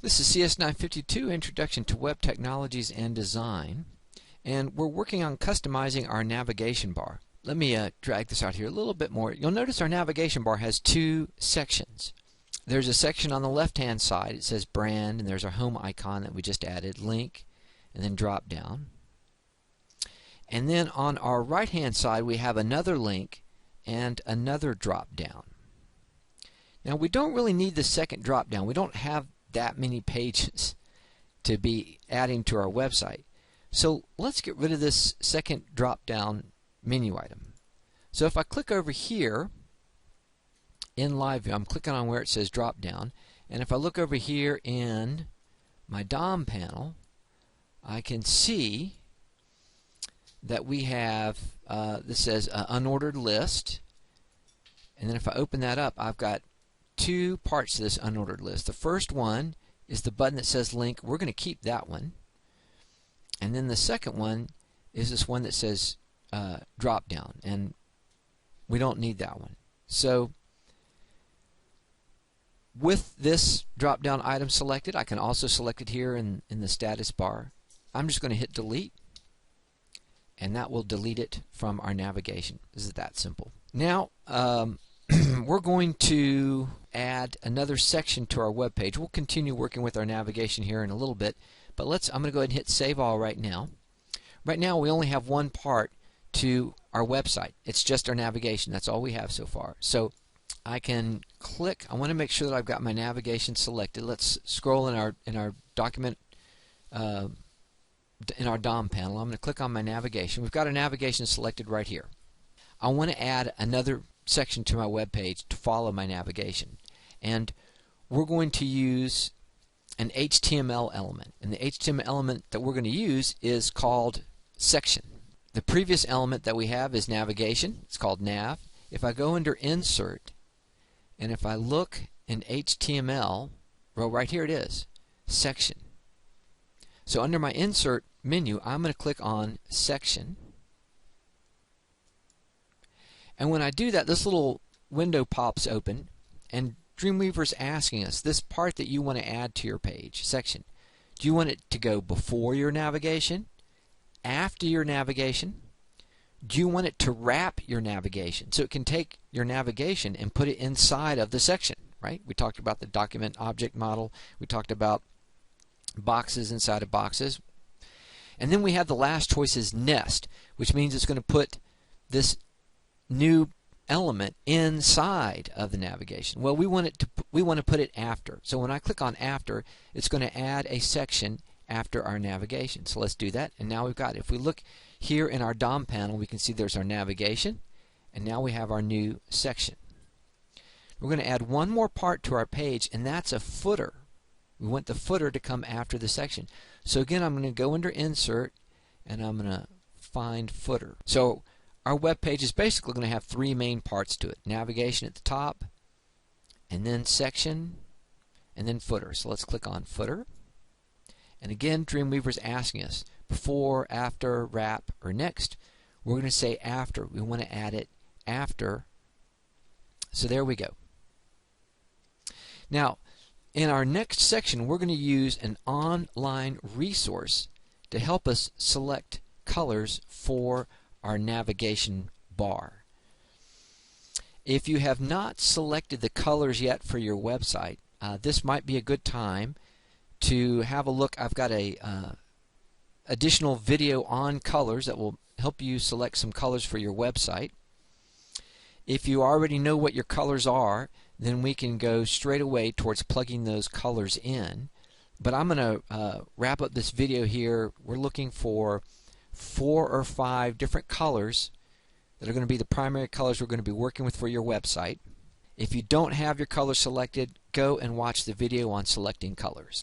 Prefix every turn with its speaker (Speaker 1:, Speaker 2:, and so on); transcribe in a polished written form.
Speaker 1: This is cs952, Introduction to Web Technologies and Design, and we're working on customizing our navigation bar. Let me drag this out here a little bit more. You'll notice our navigation bar has two sections. There's a section on the left-hand side. It says Brand, and there's our home icon that we just added, Link, and then Drop Down. And then on our right-hand side, we have another link and another drop down. Now, we don't really need the second drop down. We don't have that many pages to be adding to our website. So let's get rid of this second drop down menu item. So if I click over here in Live View, I'm clicking on where it says drop down, and if I look over here in my DOM panel, I can see that we have this says unordered list, and then if I open that up, I've got two parts to this unordered list. The first one is the button that says link. We're going to keep that one. And then the second one is this one that says drop down, and we don't need that one. So with this drop down item selected, I can also select it here in the status bar. I'm just going to hit delete, and that will delete it from our navigation. This is that simple. Now we're going to add another section to our web page. We'll continue working with our navigation here in a little bit, but I'm going to go ahead and hit Save All right now. Right now we only have one part to our website. It's just our navigation. That's all we have so far. So I can click. I want to make sure that I've got my navigation selected. Let's scroll in our document in our DOM panel. I'm going to click on my navigation. We've got our navigation selected right here. I want to add another section to my web page to follow my navigation, and we're going to use an HTML element, and the HTML element that we're going to use is called section. The previous element that we have is navigation. It's called nav. If I go under insert and if I look in HTML, well, right here it is, section. So under my insert menu, I'm going to click on section. And when I do that, this little window pops open, and Dreamweaver's asking us, this part that you want to add to your page, section, do you want it to go before your navigation, after your navigation? Do you want it to wrap your navigation? So it can take your navigation and put it inside of the section, right? We talked about the document object model. We talked about boxes inside of boxes. And then we have the last choice is nest, which means it's going to put this new element inside of the navigation. Well, we want to put it after. So when I click on after, it's going to add a section after our navigation. So let's do that, and now we've got it. If we look here in our DOM panel, we can see there's our navigation, and now we have our new section. We're going to add one more part to our page, and that's a footer. We want the footer to come after the section. So again, I'm going to go under insert, and I'm going to find footer. So our web page is basically going to have three main parts to it: navigation at the top, and then section, and then footer. So let's click on footer. And again, Dreamweaver's asking us before, after, wrap, or next. We're going to say after. We want to add it after. So there we go. Now, in our next section, we're going to use an online resource to help us select colors for our navigation bar. If you have not selected the colors yet for your website, this might be a good time to have a look. I've got a additional video on colors that will help you select some colors for your website. If you already know what your colors are, then we can go straight away towards plugging those colors in. But I'm going to wrap up this video here. We're looking for 4 or 5 different colors that are going to be the primary colors we're going to be working with for your website. If you don't have your colors selected, go and watch the video on selecting colors.